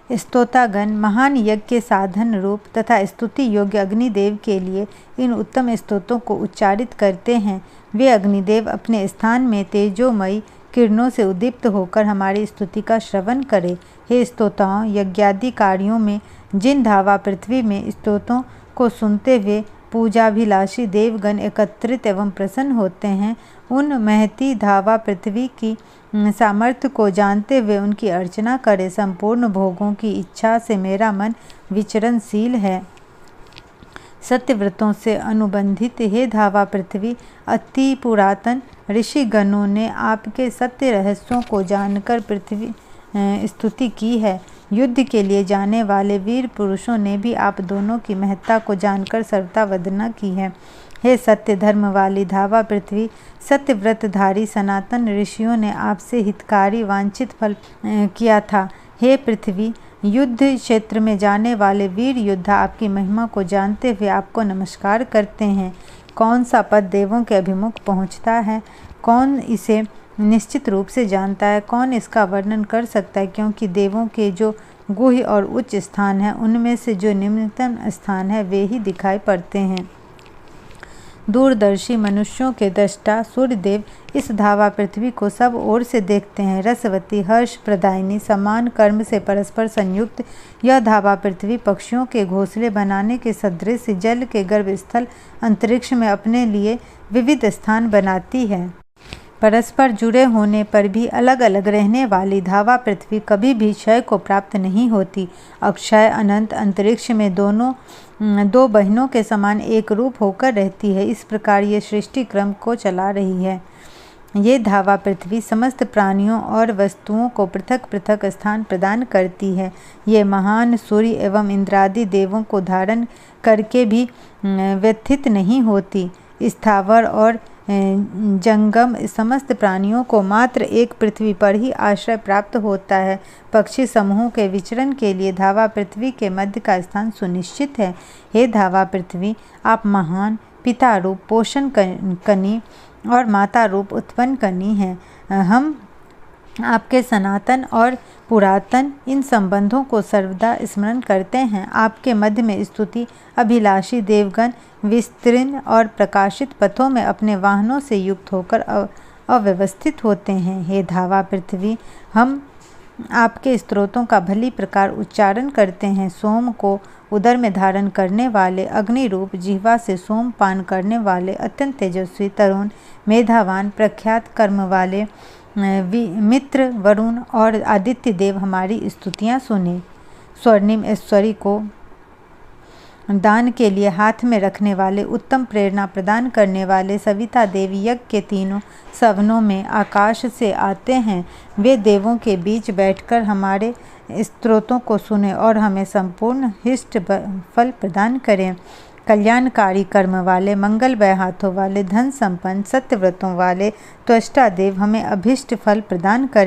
स्तोतागण महान यज्ञ के साधन रूप तथा स्तुति योग्य अग्निदेव के लिए इन उत्तम स्तोत्रों को उच्चारित करते हैं। वे अग्निदेव अपने स्थान में तेजोमयी किरणों से उद्दीप्त होकर हमारी स्तुति का श्रवण करें। हे स्तोताओं, यज्ञादि कार्यों में जिन धावा पृथ्वी में स्तोत्रों को सुनते हुए पूजाभिलाषी देवगण एकत्रित एवं प्रसन्न होते हैं, उन महती धावा पृथ्वी की सामर्थ्य को जानते हुए उनकी अर्चना करें। संपूर्ण भोगों की इच्छा से मेरा मन विचरणशील है। सत्यव्रतों से अनुबंधित हे धावा पृथ्वी, अति पुरातन ऋषिगणों ने आपके सत्य रहस्यों को जानकर पृथ्वी स्तुति की है। युद्ध के लिए जाने वाले वीर पुरुषों ने भी आप दोनों की महत्ता को जानकर सर्वथा वंदना की है। हे सत्य धर्म वाली धावा पृथ्वी, सत्यव्रतधारी सनातन ऋषियों ने आपसे हितकारी वांछित फल किया था। हे पृथ्वी, युद्ध क्षेत्र में जाने वाले वीर योद्धा आपकी महिमा को जानते हुए आपको नमस्कार करते हैं। कौन सा पद देवों के अभिमुख पहुँचता है, कौन इसे निश्चित रूप से जानता है, कौन इसका वर्णन कर सकता है, क्योंकि देवों के जो गुह्य और उच्च स्थान है उनमें से जो निम्नतम स्थान है वे ही दिखाई पड़ते हैं। दूरदर्शी मनुष्यों के दृष्टा सूर्यदेव इस धावा पृथ्वी को सब ओर से देखते हैं। रसवती, हर्ष प्रदायिनी, समान कर्म से परस्पर संयुक्त यह धावा पृथ्वी पक्षियों के घोंसले बनाने के सदृश जल के गर्भस्थल अंतरिक्ष में अपने लिए विविध स्थान बनाती है। परस्पर जुड़े होने पर भी अलग अलग रहने वाली धावा पृथ्वी कभी भी क्षय को प्राप्त नहीं होती। अक्षय अनंत अंतरिक्ष में दो बहनों के समान एक रूप होकर रहती है। इस प्रकार ये सृष्टि क्रम को चला रही है। ये धावा पृथ्वी समस्त प्राणियों और वस्तुओं को पृथक पृथक स्थान प्रदान करती है। ये महान सूर्य एवं इंद्रादि देवों को धारण करके भी व्यथित नहीं होती। स्थावर और जंगम समस्त प्राणियों को मात्र एक पृथ्वी पर ही आश्रय प्राप्त होता है। पक्षी समूहों के विचरण के लिए धावा पृथ्वी के मध्य का स्थान सुनिश्चित है। हे धावा पृथ्वी, आप महान पिता रूप पोषण कनी और माता रूप उत्पन्न कनी हैं। हम आपके सनातन और पुरातन इन संबंधों को सर्वदा स्मरण करते हैं। आपके मध्य में स्तुति अभिलाषी देवगण विस्तीर्ण और प्रकाशित पथों में अपने वाहनों से युक्त होकर अव्यवस्थित होते हैं। हे धावा पृथ्वी, हम आपके स्तोत्रों का भली प्रकार उच्चारण करते हैं। सोम को उदर में धारण करने वाले, अग्नि रूप जिह्वा से सोम पान करने वाले, अत्यंत तेजस्वी, तरुण, मेधावान, प्रख्यात कर्म वाले मित्र वरुण और आदित्य देव हमारी स्तुतियाँ सुने। स्वर्णिम ऐश्वर्य को दान के लिए हाथ में रखने वाले, उत्तम प्रेरणा प्रदान करने वाले सविता देव यज्ञ के तीनों सवनों में आकाश से आते हैं। वे देवों के बीच बैठकर हमारे स्तोत्रों को सुने और हमें संपूर्ण हिष्ट फल प्रदान करें। कल्याणकारी कर्म वाले, मंगलमय हाथों वाले, धन संपन्न, सत्यव्रतों वाले त्वष्टा देव हमें अभिष्ट फल प्रदान करें।